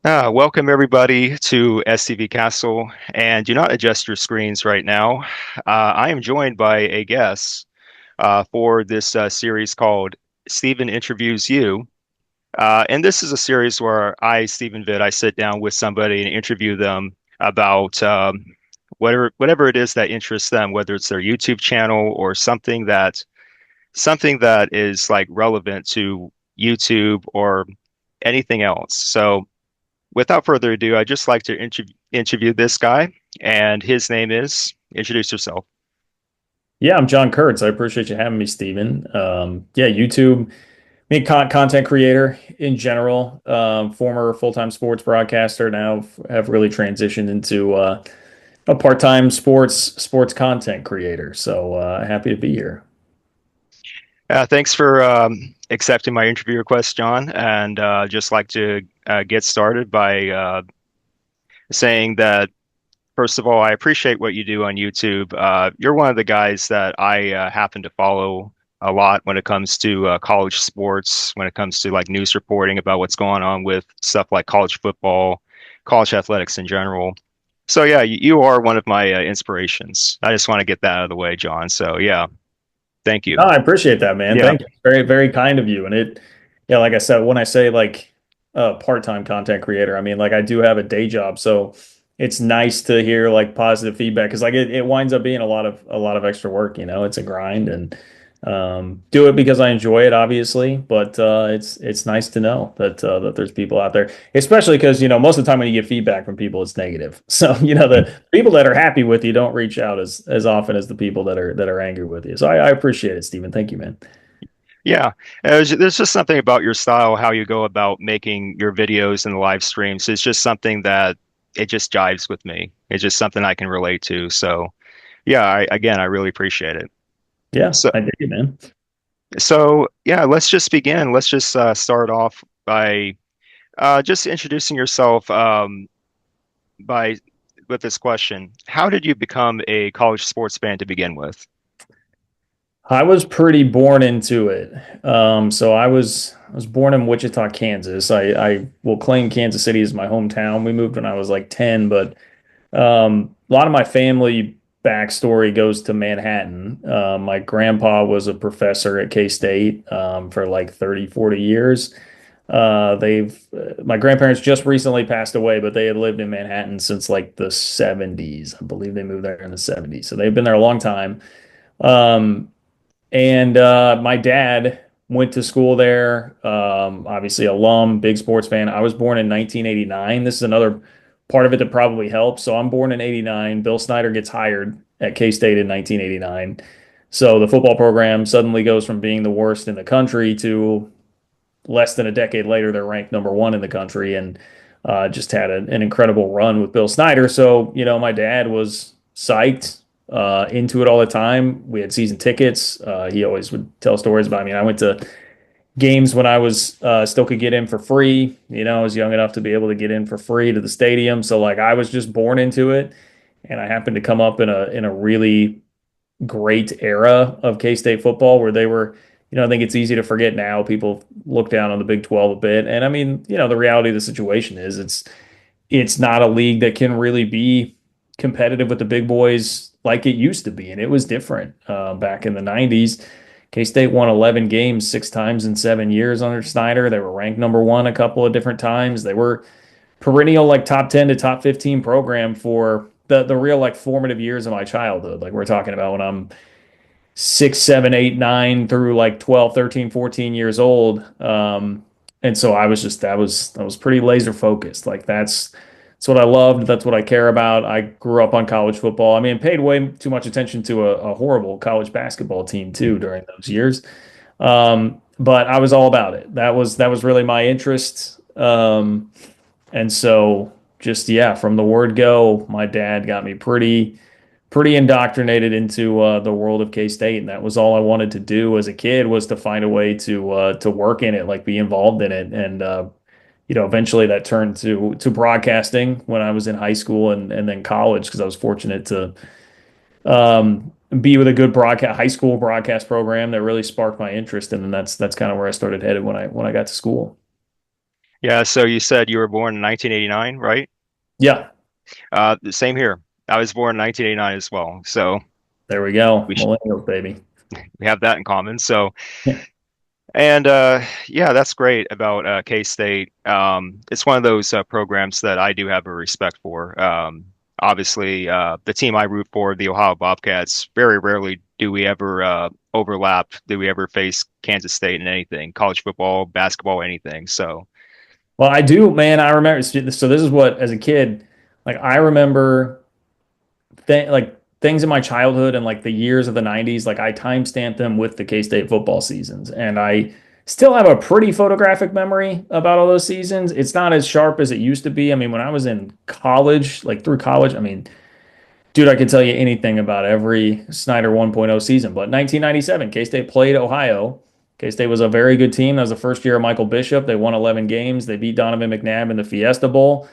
Welcome everybody to SCV Castle, and do not adjust your screens right now. I am joined by a guest for this series called Stephen Interviews You. And this is a series where I sit down with somebody and interview them about whatever it is that interests them, whether it's their YouTube channel or something that is like relevant to YouTube or anything else. So without further ado, I'd just like to interview this guy, and his name is, introduce yourself. Yeah, I'm John Kurtz. I appreciate you having me, Stephen. Yeah, YouTube, me content creator in general, former full-time sports broadcaster. Now have really transitioned into a part-time sports content creator. So happy to be here. Thanks for accepting my interview request, John, and just like to get started by saying that, first of all, I appreciate what you do on YouTube. You're one of the guys that I happen to follow a lot when it comes to college sports, when it comes to like news reporting about what's going on with stuff like college football, college athletics in general. So yeah, you are one of my inspirations. I just want to get that out of the way, John. So yeah, thank No, you. I appreciate that, man. Yeah. Thank you. Very, very kind of you. And yeah, like I said, when I say like part-time content creator, I mean like I do have a day job, so it's nice to hear like positive feedback because like it winds up being a lot of extra work. It's a grind and do it because I enjoy it, obviously. But it's nice to know that there's people out there, especially because most of the time when you get feedback from people, it's negative. So the people that are happy with you don't reach out as often as the people that are angry with you. So I appreciate it, Stephen. Thank you, man. Yeah, there's just something about your style, how you go about making your videos and the live streams. It's just something that it just jives with me. It's just something I can relate to. So yeah, again, I really appreciate it. Yeah, So I dig it, man. so yeah, let's just begin. Let's just start off by just introducing yourself by with this question. How did you become a college sports fan to begin with? I was pretty born into it. So I was born in Wichita, Kansas. I will claim Kansas City as my hometown. We moved when I was like 10, but a lot of my family backstory goes to Manhattan. My grandpa was a professor at K-State for like 30, 40 years. My grandparents just recently passed away, but they had lived in Manhattan since like the 70s. I believe they moved there in the 70s. So they've been there a long time. Um, and my dad went to school there. Obviously, alum, big sports fan. I was born in 1989. This is another part of it that probably helps. So I'm born in 89. Bill Snyder gets hired at K-State in 1989. So the football program suddenly goes from being the worst in the country to less than a decade later, they're ranked number one in the country and just had an incredible run with Bill Snyder. So, my dad was psyched into it all the time. We had season tickets. He always would tell stories about. I mean, I went to games when I was still could get in for free. I was young enough to be able to get in for free to the stadium. So like I was just born into it, and I happened to come up in a really great era of K-State football where they were. I think it's easy to forget now. People look down on the Big 12 a bit, and I mean, the reality of the situation is it's not a league that can really be competitive with the big boys like it used to be. And it was different back in the 90s. K-State won 11 games 6 times in 7 years under Snyder. They were ranked number one a couple of different times. They were perennial like top 10 to top 15 program for the real like formative years of my childhood. Like we're talking about when I'm 6, 7, 8, 9 through like 12, 13, 14 years old. And so I was just that was pretty laser focused. Like that's what I loved. That's what I care about. I grew up on college football. I mean, paid way too much attention to a horrible college basketball team too during those years. But I was all about it. That was really my interest. And so just yeah, from the word go, my dad got me pretty indoctrinated into the world of K-State, and that was all I wanted to do as a kid was to find a way to work in it, like be involved in it, and eventually that turned to broadcasting when I was in high school and then college because I was fortunate to be with a good broadcast high school broadcast program that really sparked my interest, and then that's kind of where I started headed when I got to school. Yeah, so you said you were born in 1989, right? Yeah, The same here. I was born in 1989 as well. So there we go. we sh Millennials, baby. we have that in common. So, Yeah. and yeah, that's great about K-State. It's one of those programs that I do have a respect for. Obviously, the team I root for, the Ohio Bobcats, very rarely do we ever overlap. Do we ever face Kansas State in anything, college football, basketball, anything? So, Well, I do, man. I remember. So this is what, as a kid, like I remember like things in my childhood and like the years of the 90s, like I timestamped them with the K-State football seasons. And I still have a pretty photographic memory about all those seasons. It's not as sharp as it used to be. I mean, when I was in college, like through college, I mean, dude, I could tell you anything about every Snyder 1.0 season. But 1997, K-State played Ohio. K-State was a very good team. That was the first year of Michael Bishop. They won 11 games. They beat Donovan McNabb in the Fiesta Bowl,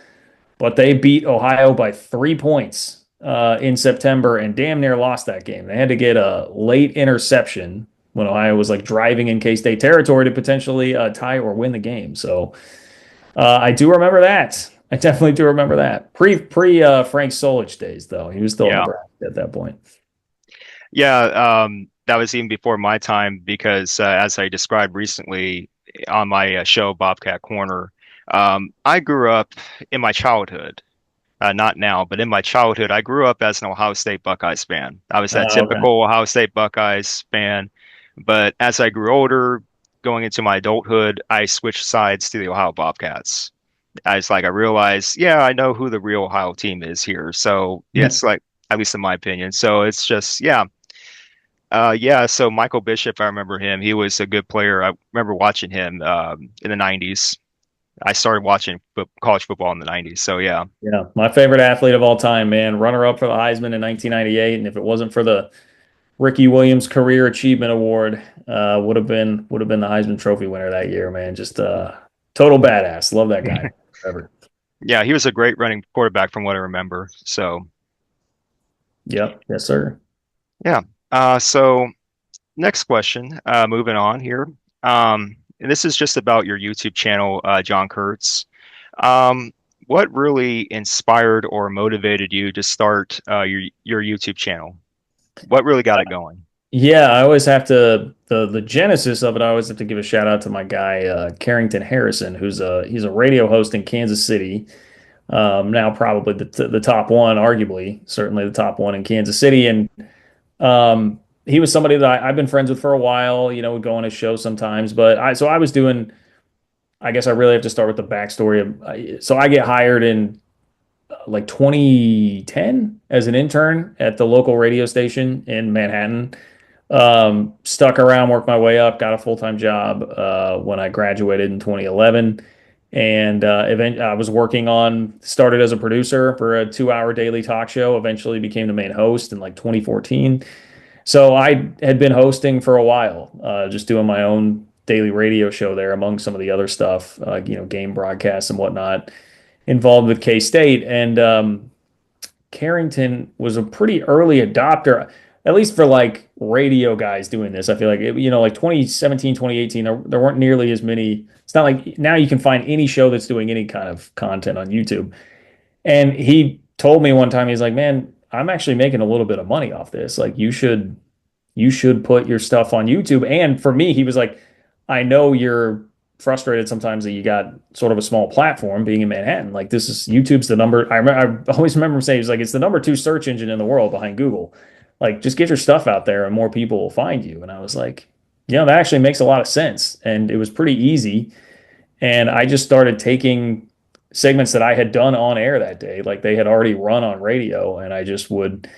but they beat Ohio by 3 points in September and damn near lost that game. They had to get a late interception when Ohio was like driving in K-State territory to potentially tie or win the game. So I do remember that. I definitely do remember that. Pre Frank Solich days though. He was still in yeah. Nebraska at that point. Yeah, that was even before my time because, as I described recently on my show, Bobcat Corner, I grew up in my childhood, not now, but in my childhood, I grew up as an Ohio State Buckeyes fan. I was that Okay. typical Ohio State Buckeyes fan. But as I grew older, going into my adulthood, I switched sides to the Ohio Bobcats. I realized, yeah, I know who the real Ohio team is here. So Yeah. it's like, at least in my opinion. So it's just, yeah. Yeah, so Michael Bishop, I remember him. He was a good player. I remember watching him in the 90s. I started watching college football in the 90s. So yeah. Yeah. My favorite athlete of all time, man. Runner up for the Heisman in 1998. And if it wasn't for the Ricky Williams Career Achievement Award, would have been the Heisman Trophy winner that year, man. Just total badass. Love that guy. Forever. Yeah, he was a great running quarterback from what I remember. So Yep. Yes, sir. yeah. So next question, moving on here. And this is just about your YouTube channel, John Kurtz. What really inspired or motivated you to start your YouTube channel? What really got it going? Yeah, I always have to the genesis of it. I always have to give a shout out to my guy Carrington Harrison, he's a radio host in Kansas City. Now probably the top one, arguably, certainly the top one in Kansas City, and he was somebody that I've been friends with for a while. You know, would go on his show sometimes, but I was doing. I guess I really have to start with the backstory of. So I get hired in like 2010 as an intern at the local radio station in Manhattan. Stuck around, worked my way up, got a full-time job when I graduated in 2011. And I was started as a producer for a 2 hour daily talk show, eventually became the main host in like 2014. So I had been hosting for a while, just doing my own daily radio show there among some of the other stuff, game broadcasts and whatnot involved with K-State. And Carrington was a pretty early adopter, at least for like radio guys doing this. I feel like, like 2017, 2018, there weren't nearly as many. It's not like now you can find any show that's doing any kind of content on YouTube. And he told me one time, he's like, man, I'm actually making a little bit of money off this. Like you should put your stuff on YouTube. And for me, he was like, I know you're frustrated sometimes that you got sort of a small platform being in Manhattan. Like YouTube's the number. I always remember him saying, he's like, it's the number two search engine in the world behind Google. Like just get your stuff out there and more people will find you. And I was like, that actually makes a lot of sense. And it was pretty easy. And I just started taking segments that I had done on air that day, like they had already run on radio, and I just would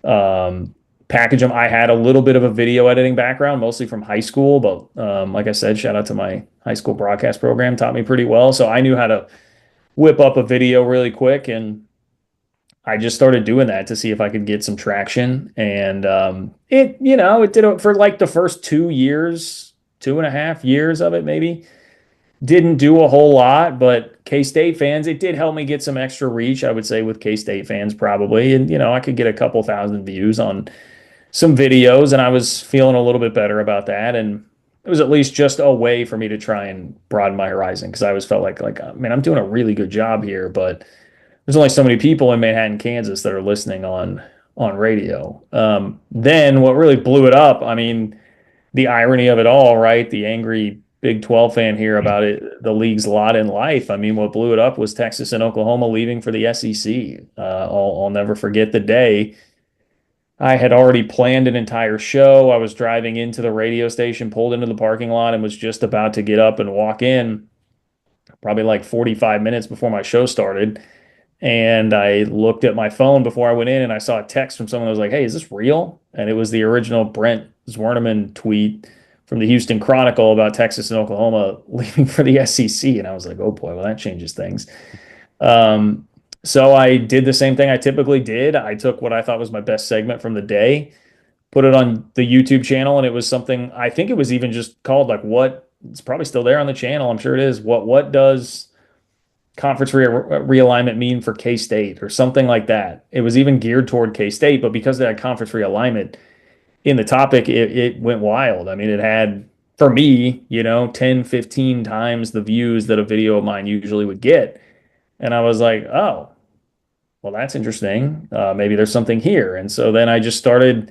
package them. I had a little bit of a video editing background, mostly from high school, but like I said, shout out to my high school broadcast program, taught me pretty well. So I knew how to whip up a video really quick, and I just started doing that to see if I could get some traction. And it did it for like the first 2 years, 2.5 years of it, maybe. Didn't do a whole lot, but K-State fans, it did help me get some extra reach, I would say, with K-State fans probably. And, I could get a couple thousand views on some videos, and I was feeling a little bit better about that. And it was at least just a way for me to try and broaden my horizon because I always felt man, I'm doing a really good job here, but there's only so many people in Manhattan, Kansas that are listening on radio. Then what really blew it up, I mean, the irony of it all, right? The angry Big 12 fan here about it, the league's lot in life. I mean, what blew it up was Texas and Oklahoma leaving for the SEC. I'll never forget the day. I had already planned an entire show. I was driving into the radio station, pulled into the parking lot, and was just about to get up and walk in, probably like 45 minutes before my show started. And I looked at my phone before I went in and I saw a text from someone that was like, "Hey, is this real?" And it was the original Brent Zwerneman tweet from the Houston Chronicle about Texas and Oklahoma leaving for the SEC. And I was like, oh boy, well, that changes things. Um, so I did the same thing I typically did. I took what I thought was my best segment from the day, put it on the YouTube channel, and it was something I think it was even just called like what it's probably still there on the channel. I'm sure it is. What does realignment mean for K-State or something like that? It was even geared toward K-State, but because they had conference realignment in the topic, it went wild. I mean, it had for me, 10, 15 times the views that a video of mine usually would get. And I was like, oh, well, that's interesting. Maybe there's something here. And so then I just started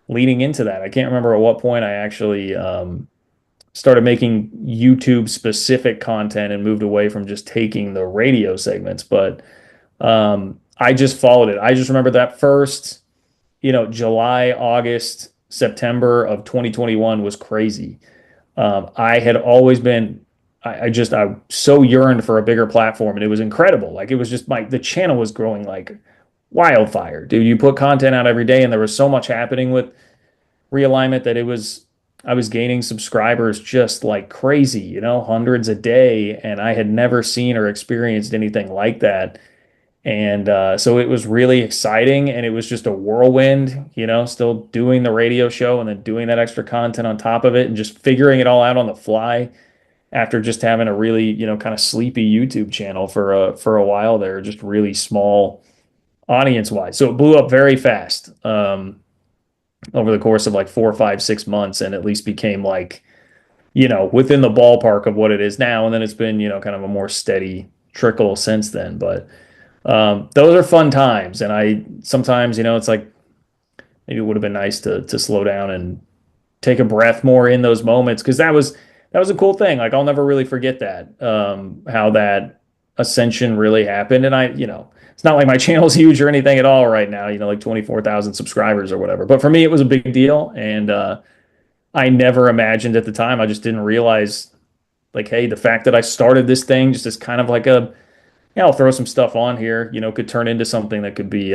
leaning into that. I can't remember at what point I actually started making YouTube specific content and moved away from just taking the radio segments. But I just followed it. I just remember that first, July, August, September of 2021 was crazy. I had always been, I so yearned for a bigger platform, and it was incredible. Like it was just the channel was growing like wildfire, dude. You put content out every day, and there was so much happening with realignment that I was gaining subscribers just like crazy, hundreds a day, and I had never seen or experienced anything like that. And so it was really exciting, and it was just a whirlwind, still doing the radio show and then doing that extra content on top of it and just figuring it all out on the fly after just having a really, kind of sleepy YouTube channel for a while there, just really small audience wise. So it blew up very fast over the course of like 4, 5, 6 months, and at least became like, within the ballpark of what it is now. And then it's been, kind of a more steady trickle since then. But those are fun times. And I sometimes, it's like maybe it would have been nice to slow down and take a breath more in those moments because that was a cool thing. Like I'll never really forget that how that ascension really happened. And it's not like my channel's huge or anything at all right now. Like 24,000 subscribers or whatever. But for me, it was a big deal, and I never imagined at the time. I just didn't realize like, hey, the fact that I started this thing just as kind of like yeah, I'll throw some stuff on here, could turn into something that could be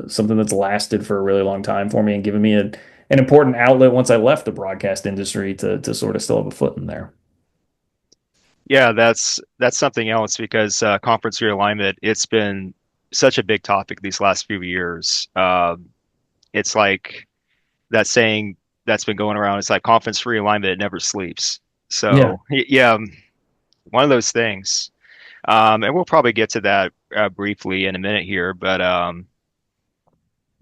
something that's lasted for a really long time for me and given me an important outlet once I left the broadcast industry to sort of still have a foot in there. Yeah, that's something else because conference realignment, it's been such a big topic these last few years. It's like that saying that's been going around. It's like conference realignment, it never sleeps. Yeah. So yeah, one of those things. And we'll probably get to that briefly in a minute here, but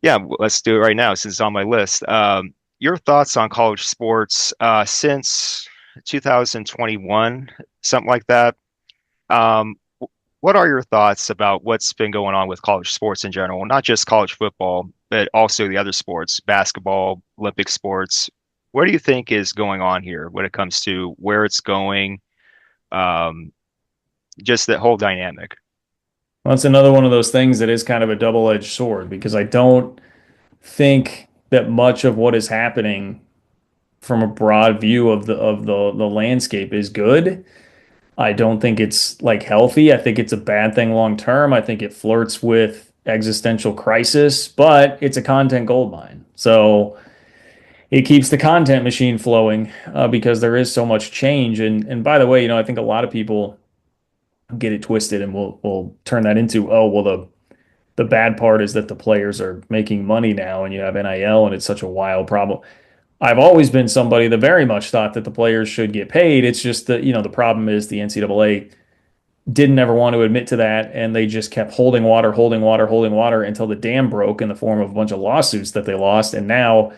yeah, let's do it right now since it's on my list. Your thoughts on college sports since 2021, something like that. Um, what are your thoughts about what's been going on with college sports in general? Not just college football, but also the other sports, basketball, Olympic sports. What do you think is going on here when it comes to where it's going? Um, just that whole dynamic. Well, it's another one of those things that is kind of a double-edged sword because I don't think that much of what is happening from a broad view of the landscape is good. I don't think it's like healthy. I think it's a bad thing long term. I think it flirts with existential crisis, but it's a content goldmine. So it keeps the content machine flowing because there is so much change. And by the way, I think a lot of people get it twisted and will turn that into, oh, well, the bad part is that the players are making money now and you have NIL and it's such a wild problem. I've always been somebody that very much thought that the players should get paid. It's just that, the problem is the NCAA didn't ever want to admit to that. And they just kept holding water, holding water, holding water until the dam broke in the form of a bunch of lawsuits that they lost. And now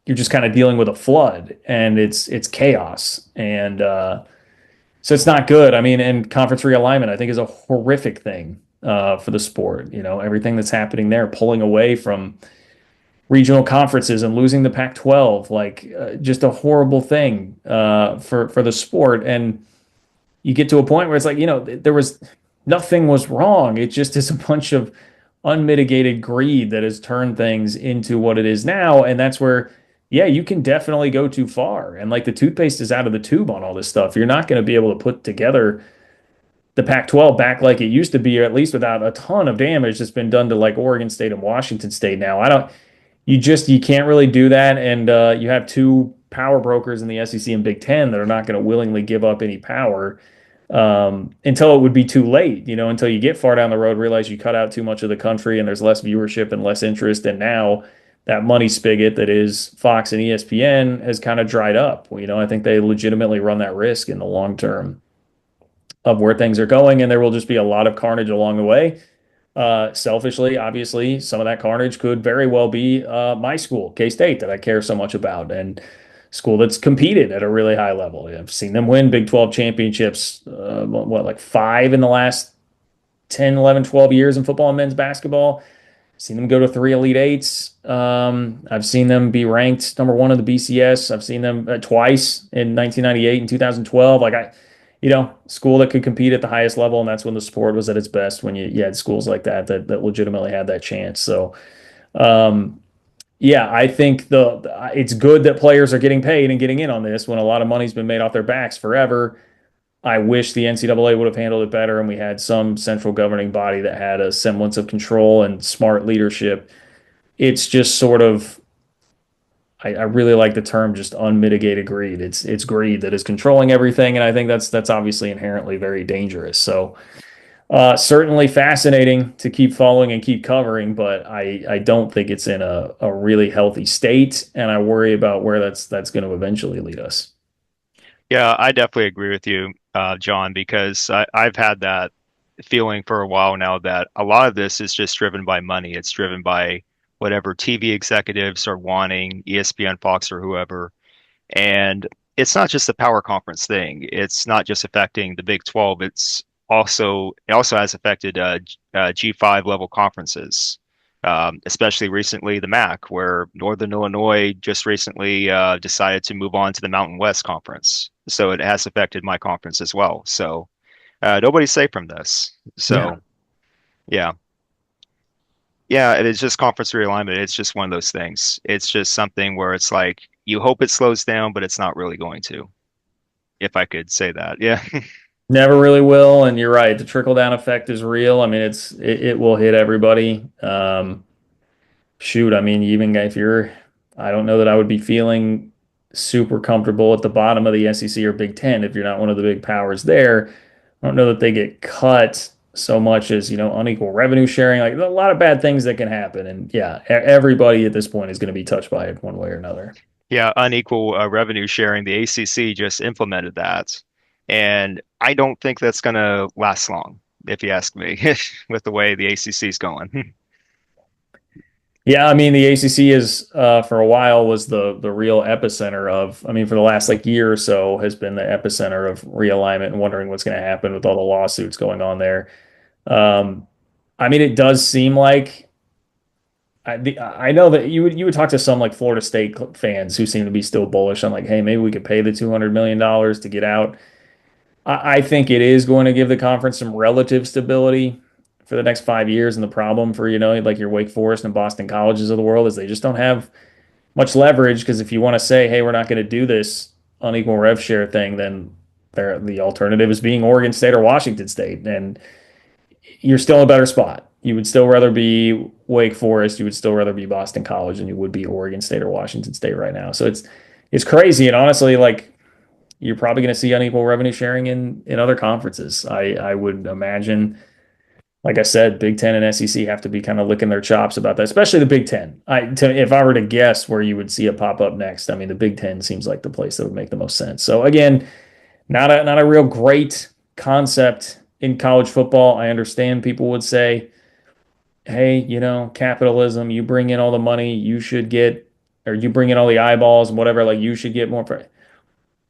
you're just kind of dealing with a flood and it's chaos. And so it's not good. I mean, and conference realignment, I think, is a horrific thing for the sport. You know, everything that's happening there, pulling away from regional conferences and losing the Pac-12, like just a horrible thing for the sport. And you get to a point where it's like, there was nothing was wrong. It just is a bunch of unmitigated greed that has turned things into what it is now. And that's where, yeah, you can definitely go too far. And like the toothpaste is out of the tube on all this stuff. You're not going to be able to put together the Pac-12 back like it used to be, or at least without a ton of damage that's been done to like Oregon State and Washington State now. I don't, you can't really do that. And you have two power brokers in the SEC and Big Ten that are not going to willingly give up any power until it would be too late, until you get far down the road, realize you cut out too much of the country and there's less viewership and less interest. And now that money spigot that is Fox and ESPN has kind of dried up. I think they legitimately run that risk in the long term of where things are going, and there will just be a lot of carnage along the way. Selfishly, obviously, some of that carnage could very well be my school, K-State, that I care so much about, and school that's competed at a really high level. I've seen them win Big 12 championships, like five in the last 10, 11, 12 years in football and men's basketball. Seen them go to three Elite Eights. I've seen them be ranked number one in the BCS. I've seen them twice in 1998 and 2012. School that could compete at the highest level, and that's when the sport was at its best, when you had schools like that legitimately had that chance. So, yeah, I think it's good that players are getting paid and getting in on this when a lot of money's been made off their backs forever. I wish the NCAA would have handled it better and we had some central governing body that had a semblance of control and smart leadership. It's just sort of, I really like the term just unmitigated greed. It's greed that is controlling everything, and I think that's obviously inherently very dangerous. So certainly fascinating to keep following and keep covering, but I don't think it's in a really healthy state, and I worry about where that's going to eventually lead us. Yeah, I definitely agree with you, John, because I've had that feeling for a while now that a lot of this is just driven by money. It's driven by whatever TV executives are wanting, ESPN, Fox, or whoever. And it's not just the power conference thing. It's not just affecting the Big 12. It also has affected G5 level conferences, especially recently the MAC, where Northern Illinois just recently decided to move on to the Mountain West Conference. So it has affected my conference as well. So nobody's safe from this. Yeah. So yeah, yeah, it is just conference realignment. It's just one of those things. It's just something where it's like you hope it slows down, but it's not really going to, if I could say that. Yeah. Never really will, and you're right. The trickle down effect is real. I mean, it will hit everybody. Shoot, I mean, even if I don't know that I would be feeling super comfortable at the bottom of the SEC or Big Ten if you're not one of the big powers there. I don't know that they get cut so much as, unequal revenue sharing, like a lot of bad things that can happen. And yeah, everybody at this point is going to be touched by it one way or another. Yeah, unequal revenue sharing. The ACC just implemented that. And I don't think that's going to last long, if you ask me, with the way the ACC is going. Yeah, I mean the ACC is for a while was the real epicenter of. I mean, for the last like year or so has been the epicenter of realignment and wondering what's going to happen with all the lawsuits going on there. Um, I mean, it does seem like I know that you would talk to some like Florida State fans who seem to be still bullish on like, hey, maybe we could pay the $200 million to get out. I think it is going to give the conference some relative stability for the next 5 years. And the problem for, like your Wake Forest and Boston colleges of the world is they just don't have much leverage because if you want to say, hey, we're not going to do this unequal rev share thing, then the alternative is being Oregon State or Washington State. And you're still in a better spot. You would still rather be Wake Forest, you would still rather be Boston College than you would be Oregon State or Washington State right now. So it's crazy. And honestly, like you're probably going to see unequal revenue sharing in other conferences. I would imagine, like I said, Big Ten and SEC have to be kind of licking their chops about that, especially the Big Ten. If I were to guess where you would see it pop up next, I mean, the Big Ten seems like the place that would make the most sense. So again, not a real great concept in college football. I understand people would say, hey, capitalism, you bring in all the money, you should get or you bring in all the eyeballs and whatever, like you should get more.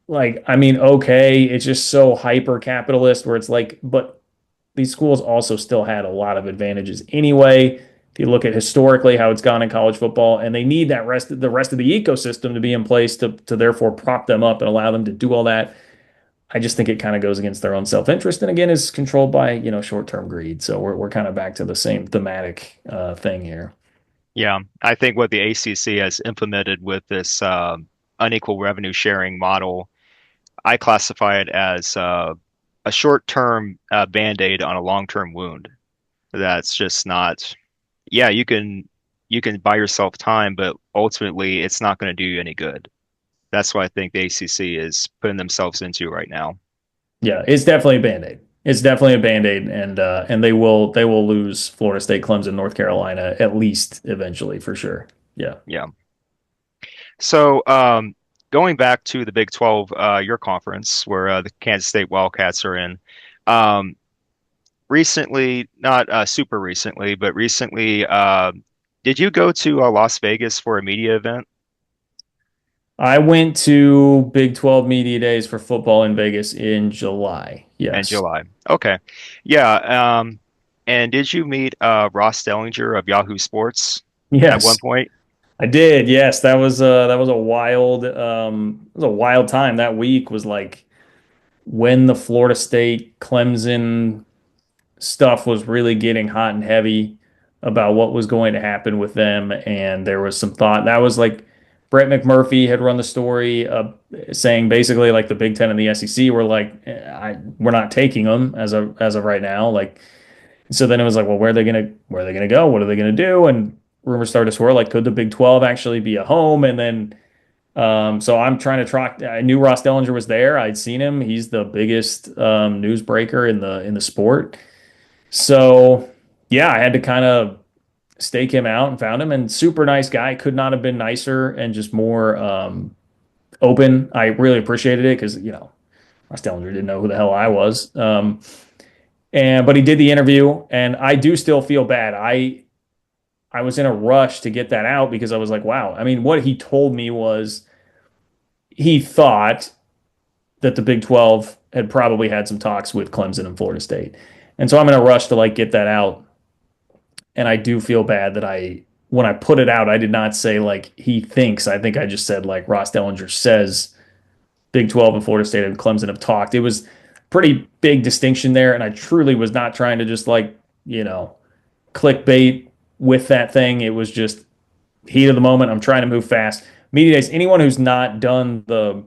Like, I mean, okay, it's just so hyper capitalist where it's like, but these schools also still had a lot of advantages anyway. If you look at historically how it's gone in college football, and they need the rest of the ecosystem to be in place to therefore prop them up and allow them to do all that. I just think it kind of goes against their own self-interest, and again, is controlled by short-term greed. So we're kind of back to the same thematic thing here. Yeah, I think what the ACC has implemented with this unequal revenue sharing model, I classify it as a short-term band-aid on a long-term wound. That's just not. Yeah, you can buy yourself time, but ultimately, it's not going to do you any good. That's what I think the ACC is putting themselves into right now. Yeah, it's definitely a band-aid. It's definitely a band-aid, and they will lose Florida State, Clemson, North Carolina at least eventually for sure. Yeah. Yeah. So, going back to the Big 12, your conference, where the Kansas State Wildcats are in, um, recently, not super recently, but recently, did you go to Las Vegas for a media event I went to Big 12 Media Days for football in Vegas in July. in Yes. July? Okay. Yeah. And did you meet Ross Dellinger of Yahoo Sports at one Yes. point? I did. Yes, that was a wild time. That week was like when the Florida State Clemson stuff was really getting hot and heavy about what was going to happen with them. And there was some thought that was like Brett McMurphy had run the story saying basically like the Big Ten and the SEC were like, we're not taking them as of right now. Like, so then it was like, well, where are they gonna go? What are they gonna do? And rumors started to swirl like, could the Big 12 actually be a home? And then so I'm trying to track. I knew Ross Dellinger was there. I'd seen him. He's the biggest newsbreaker in the sport. So yeah, I had to kind of stake him out and found him. And super nice guy. Could not have been nicer and just more open. I really appreciated it because Ross Dellinger didn't know who the hell I was. And but he did the interview, and I do still feel bad. I was in a rush to get that out because I was like, wow. I mean, what he told me was he thought that the Big 12 had probably had some talks with Clemson and Florida State. And so I'm in a rush to like get that out. And I do feel bad that when I put it out, I did not say like he thinks. I think I just said like Ross Dellinger says Big 12 and Florida State and Clemson have talked. It was pretty big distinction there. And I truly was not trying to just like, clickbait with that thing. It was just heat of the moment. I'm trying to move fast. Media days, anyone who's not done the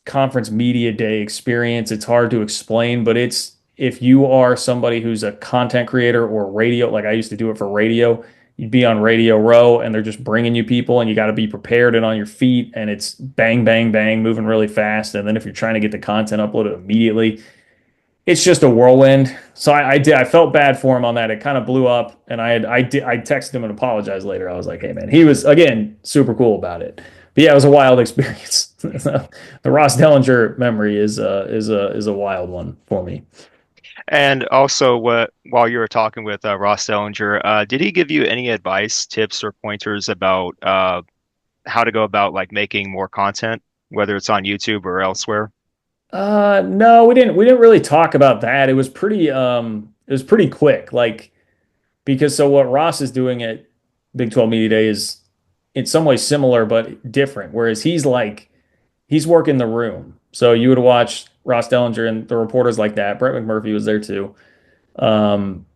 conference media day experience. It's hard to explain, but it's if you are somebody who's a content creator or radio, like I used to do it for radio, you'd be on Radio Row and they're just bringing you people and you got to be prepared and on your feet and it's bang, bang, bang, moving really fast. And then if you're trying to get the content uploaded immediately, it's just a whirlwind. So I felt bad for him on that. It kind of blew up, and I texted him and apologized later. I was like, hey man, he was again super cool about it. But yeah, it was a wild experience. The Ross Dellinger memory is a wild one for me. And also, while you were talking with Ross Dellinger, did he give you any advice, tips, or pointers about how to go about like making more content, whether it's on YouTube or elsewhere? No, we didn't really talk about that. It was pretty quick. Like because so what Ross is doing at Big 12 Media Day is in some ways similar but different. Whereas he's working the room. So you would watch Ross Dellinger and the reporters like that. Brett McMurphy was there too. Um,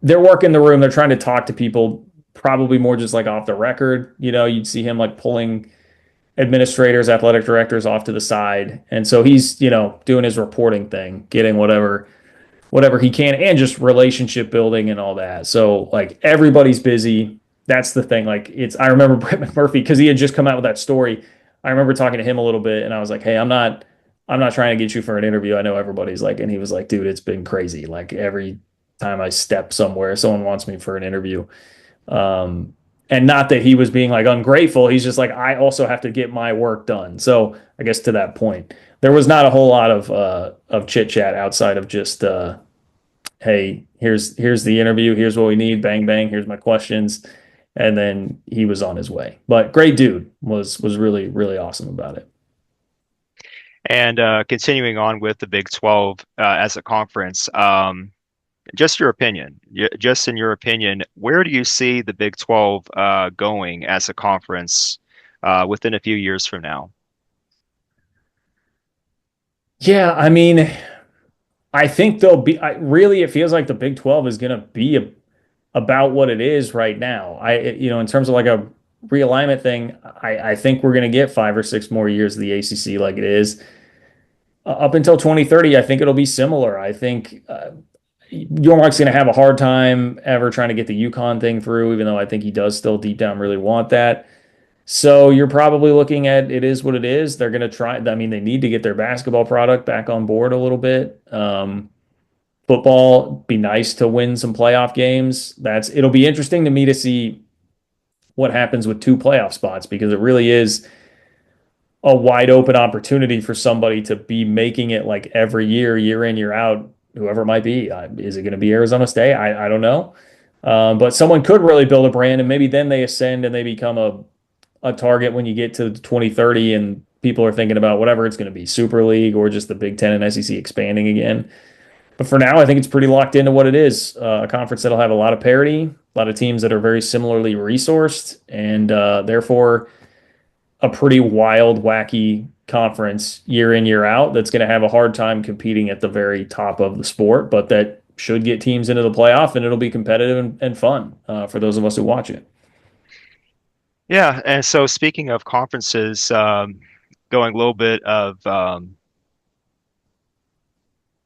they're working the room. They're trying to talk to people, probably more just like off the record. You'd see him like pulling administrators, athletic directors off to the side. And so he's, doing his reporting thing, getting whatever he can and just relationship building and all that. So like everybody's busy. That's the thing. Like I remember Brett McMurphy because he had just come out with that story. I remember talking to him a little bit and I was like, hey, I'm not trying to get you for an interview. I know everybody's like, and he was like, dude, it's been crazy. Like every time I step somewhere, someone wants me for an interview. Um, and not that he was being like ungrateful. He's just like, I also have to get my work done. So I guess to that point, there was not a whole lot of chit chat outside of just hey, here's the interview, here's what we need, bang bang, here's my questions. and then he was on his way. But great dude, was really really awesome about it. And continuing on with the Big 12 as a conference, just your opinion, just in your opinion, where do you see the Big 12 going as a conference within a few years from now? Yeah, I mean, I think they'll be. Really, it feels like the Big 12 is going to be about what it is right now. In terms of like a realignment thing, I think we're going to get 5 or 6 more years of the ACC like it is. Up until 2030, I think it'll be similar. I think Yormark's going to have a hard time ever trying to get the UConn thing through, even though I think he does still deep down really want that. So you're probably looking at it is what it is. They're going to try. I mean, they need to get their basketball product back on board a little bit. Football, be nice to win some playoff games. It'll be interesting to me to see what happens with 2 playoff spots because it really is a wide open opportunity for somebody to be making it like every year, year in, year out, whoever it might be. Is it going to be Arizona State? I don't know. But someone could really build a brand and maybe then they ascend and they become a target when you get to 2030 and people are thinking about whatever it's going to be, Super League or just the Big Ten and SEC expanding again. But for now, I think it's pretty locked into what it is. A conference that'll have a lot of parity, a lot of teams that are very similarly resourced, and therefore a pretty wild, wacky conference year in, year out that's going to have a hard time competing at the very top of the sport, but that should get teams into the playoff and it'll be competitive and fun for those of us who watch it. Yeah, and so speaking of conferences, going a little bit of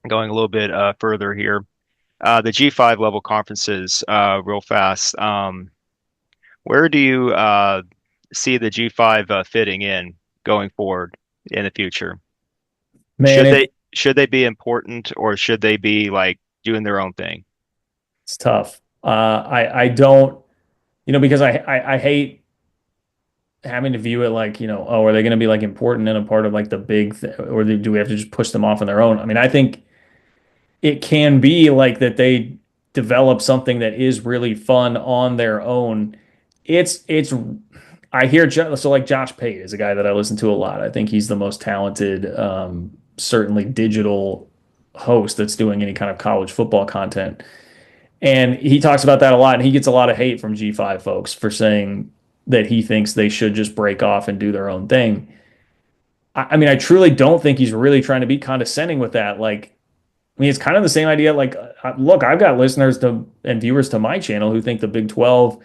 going a little bit further here, the G5 level conferences, real fast. Where do you see the G5 fitting in going forward in the future? Man, Should they be important or should they be like doing their own thing? it's tough. I don't, because I hate having to view it like, oh, are they going to be like important and a part of like the big or do we have to just push them off on their own? I mean, I think it can be like that they develop something that is really fun on their own. It's I hear so like Josh Pate is a guy that I listen to a lot. I think he's the most talented, certainly digital host that's doing any kind of college football content. And he talks about that a lot, and he gets a lot of hate from G5 folks for saying that he thinks they should just break off and do their own thing. I mean, I truly don't think he's really trying to be condescending with that. Like, I mean, it's kind of the same idea. Like, look, I've got listeners to and viewers to my channel who think the Big 12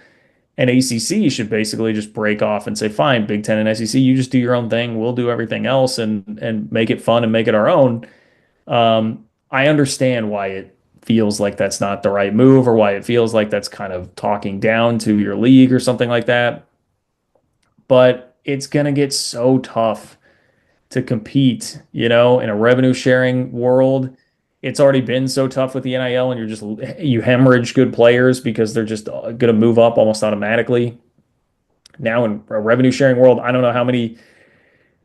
and ACC should basically just break off and say, fine, Big 10 and SEC, you just do your own thing. We'll do everything else and make it fun and make it our own. I understand why it feels like that's not the right move or why it feels like that's kind of talking down to your league or something like that. But it's going to get so tough to compete, in a revenue sharing world. It's already been so tough with the NIL, and you hemorrhage good players because they're just going to move up almost automatically. Now in a revenue sharing world, I don't know how many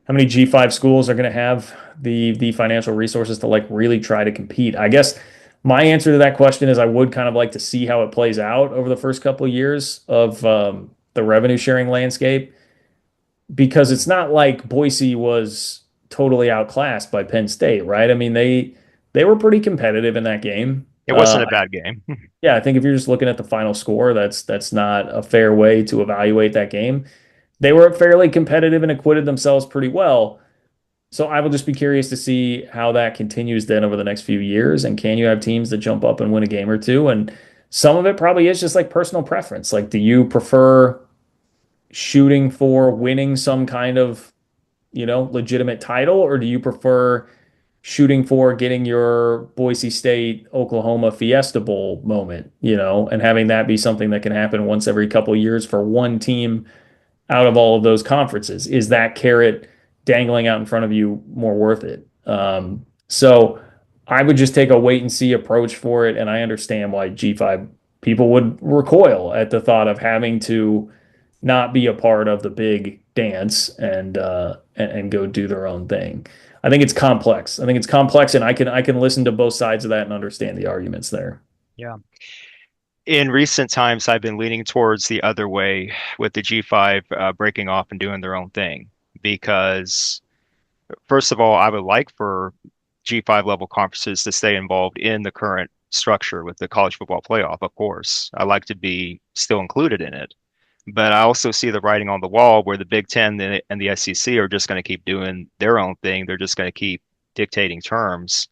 G5 schools are going to have the financial resources to like really try to compete. I guess my answer to that question is I would kind of like to see how it plays out over the first couple of years of the revenue sharing landscape because it's not like Boise was totally outclassed by Penn State, right? I mean, they were pretty competitive in that game. It wasn't a bad game. Yeah, I think if you're just looking at the final score, that's not a fair way to evaluate that game. They were fairly competitive and acquitted themselves pretty well. So I will just be curious to see how that continues then over the next few years. And can you have teams that jump up and win a game or two? And some of it probably is just like personal preference. Like, do you prefer shooting for winning some kind of, legitimate title, or do you prefer shooting for getting your Boise State, Oklahoma Fiesta Bowl moment, and having that be something that can happen once every couple of years for one team out of all of those conferences? Is that carrot dangling out in front of you more worth it? So I would just take a wait and see approach for it. And I understand why G5 people would recoil at the thought of having to not be a part of the big dance and go do their own thing. I think it's complex. I think it's complex, and I can listen to both sides of that and understand the arguments there. Yeah. In recent times, I've been leaning towards the other way with the G5 breaking off and doing their own thing. Because, first of all, I would like for G5 level conferences to stay involved in the current structure with the college football playoff, of course. I like to be still included in it. But I also see the writing on the wall where the Big Ten and the SEC are just going to keep doing their own thing. They're just going to keep dictating terms.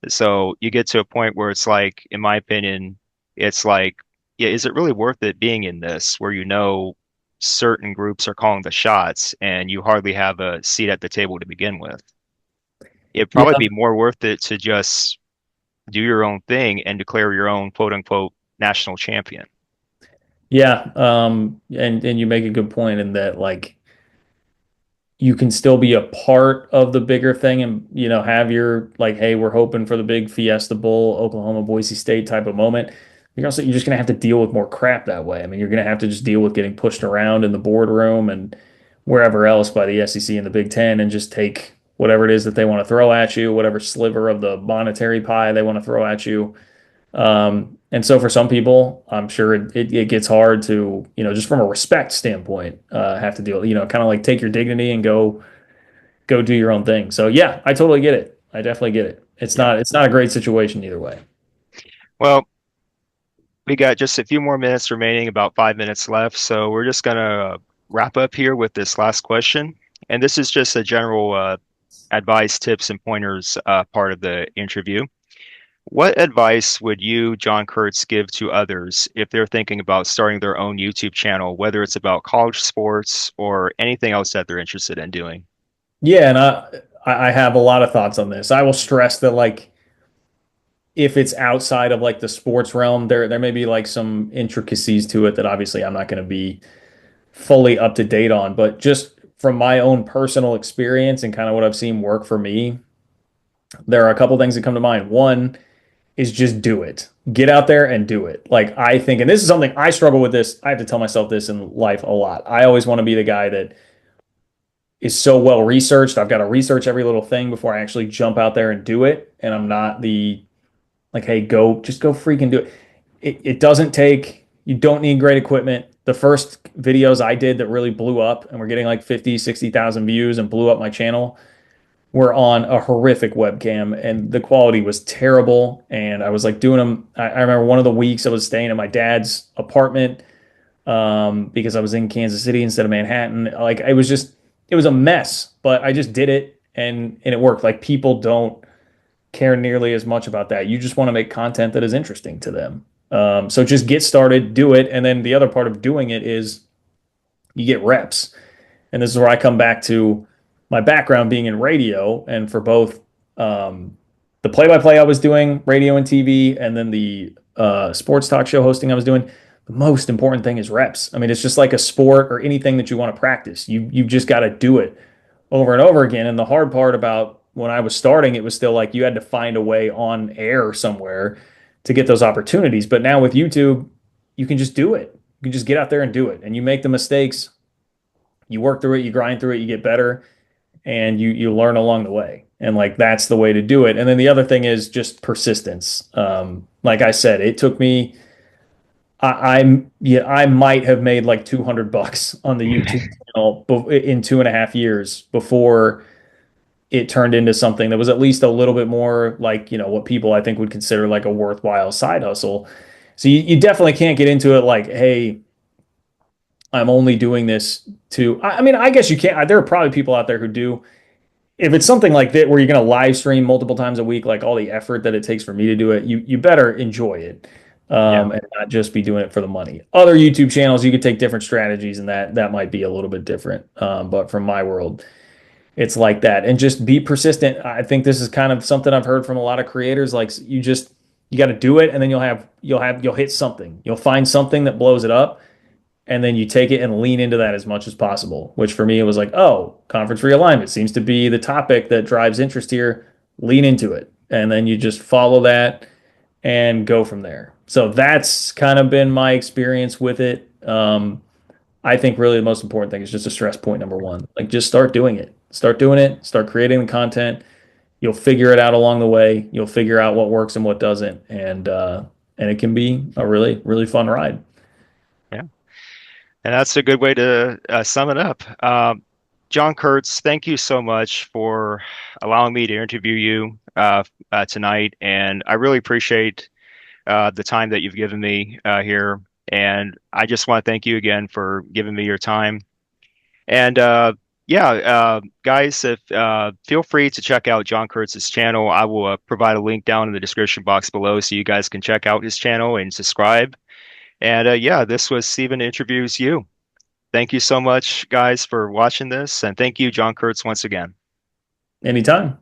So you get to a point where it's like, in my opinion, it's like, yeah, is it really worth it being in this where you know certain groups are calling the shots and you hardly have a seat at the table to begin with? It'd Yeah, probably be more worth it to just do your own thing and declare your own quote unquote national champion. yeah. And you make a good point in that like you can still be a part of the bigger thing and have your like, hey, we're hoping for the big Fiesta Bowl, Oklahoma, Boise State type of moment. You're just gonna have to deal with more crap that way. I mean, you're gonna have to just deal with getting pushed around in the boardroom and wherever else by the SEC and the Big Ten and just take whatever it is that they want to throw at you, whatever sliver of the monetary pie they want to throw at you. And so for some people, I'm sure it gets hard to, just from a respect standpoint, have to deal, kind of like take your dignity and go do your own thing. So yeah, I totally get it. I definitely get it. Yeah. It's not a great situation either way. Well, we got just a few more minutes remaining, about 5 minutes left. So we're just going to wrap up here with this last question. And this is just a general advice, tips, and pointers part of the interview. What advice would you, John Kurtz, give to others if they're thinking about starting their own YouTube channel, whether it's about college sports or anything else that they're interested in doing? Yeah, and I have a lot of thoughts on this. I will stress that like if it's outside of like the sports realm, there may be like some intricacies to it that obviously I'm not going to be fully up to date on, but just from my own personal experience and kind of what I've seen work for me, there are a couple things that come to mind. One is just do it. Get out there and do it. Like I think, and this is something I struggle with this. I have to tell myself this in life a lot. I always want to be the guy that is so well researched. I've got to research every little thing before I actually jump out there and do it. And I'm not the like, hey, just go freaking do it. It doesn't take, you don't need great equipment. The first videos I did that really blew up and were getting like 50, 60,000 views and blew up my channel were on a horrific webcam and the quality was terrible. And I was like doing them. I remember one of the weeks I was staying at my dad's apartment because I was in Kansas City instead of Manhattan. Like it was a mess, but I just did it and it worked. Like people don't care nearly as much about that. You just want to make content that is interesting to them. So just get started, do it. And then the other part of doing it is you get reps. And this is where I come back to my background being in radio and for both the play-by-play I was doing, radio and TV, and then the sports talk show hosting I was doing. The most important thing is reps. I mean, it's just like a sport or anything that you want to practice. You've just got to do it over and over again. And the hard part about when I was starting, it was still like you had to find a way on air somewhere to get those opportunities. But now with YouTube, you can just do it. You can just get out there and do it. And you make the mistakes, you work through it, you grind through it, you get better, and you learn along the way. And like that's the way to do it. And then the other thing is just persistence. Like I said, it took me. I might have made like $200 on the YouTube channel in 2.5 years before it turned into something that was at least a little bit more like, what people I think would consider like a worthwhile side hustle. So you definitely can't get into it like, hey, I'm only doing this to, I mean, I guess you can't, there are probably people out there who do. If it's something like that where you're going to live stream multiple times a week, like all the effort that it takes for me to do it, you better enjoy it Yeah. and not just be doing it for the money. Other YouTube channels, you could take different strategies and that might be a little bit different. But from my world, it's like that. And just be persistent. I think this is kind of something I've heard from a lot of creators. Like you got to do it and then you'll hit something. You'll find something that blows it up and then you take it and lean into that as much as possible, which for me, it was like, oh, conference realignment seems to be the topic that drives interest here. Lean into it. And then you just follow that and go from there. So that's kind of been my experience with it. I think really the most important thing is just to stress point number one. Like just start doing it. Start doing it. Start creating the content. You'll figure it out along the way. You'll figure out what works and what doesn't. And and it can be a really, really fun ride. Yeah, and that's a good way to sum it up. John Kurtz, thank you so much for allowing me to interview you tonight, and I really appreciate the time that you've given me here. And I just want to thank you again for giving me your time. And yeah, guys, if feel free to check out John Kurtz's channel. I will provide a link down in the description box below so you guys can check out his channel and subscribe. And yeah, this was Steven Interviews You. Thank you so much, guys, for watching this, and thank you, John Kurtz, once again. Anytime.